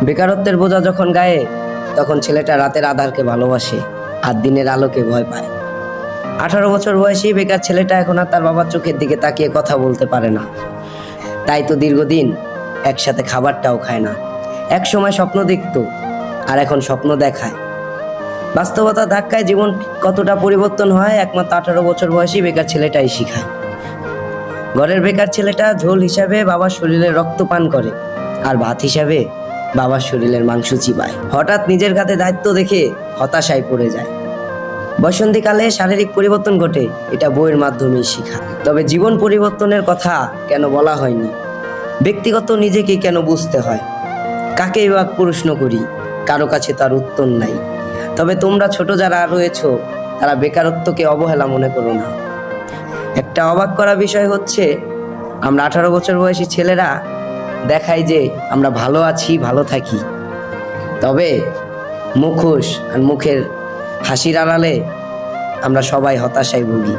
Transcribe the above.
বেকারত্বের বোঝা যখন গায়ে, তখন ছেলেটা রাতের আধারকে ভালোবাসে আর দিনের আলোকে ভয় পায়। 18 বছর বয়সী বেকার ছেলেটা এখন আর তার বাবার চোখের দিকে তাকিয়ে কথা বলতে পারে না। তাই তো দীর্ঘদিন একসাথে খাবারটাও খায় না। এক সময় স্বপ্ন দেখতো, আর এখন স্বপ্ন দেখায়। বাস্তবতার ধাক্কায় জীবন কতটা পরিবর্তন হয় একমাত্র 18 বছর বয়সী বেকার ছেলেটাই শিখায়। ঘরের বেকার ছেলেটা ঝোল হিসাবে বাবার শরীরে রক্ত পান করে, আর ভাত হিসাবে বাবার শরীরের মাংস চিবায়। হঠাৎ নিজের কাঁধে দায়িত্ব দেখে হতাশায় পড়ে যায়। বসন্তীকালে শারীরিক পরিবর্তন ঘটে, এটা বইয়ের মাধ্যমেই শেখা। তবে জীবন পরিবর্তনের কথা কেন বলা হয়নি? ব্যক্তিগত নিজেকে কেন বুঝতে হয়? কাকেই বা প্রশ্ন করি, কারো কাছে তার উত্তর নাই। তবে তোমরা ছোট যারা রয়েছো, তারা বেকারত্বকে অবহেলা মনে করো না। একটা অবাক করা বিষয় হচ্ছে, আমরা 18 বছর বয়সী ছেলেরা দেখাই যে আমরা ভালো আছি, ভালো থাকি। তবে মুখোশ আর মুখের হাসির আড়ালে আমরা সবাই হতাশায় ভুগি।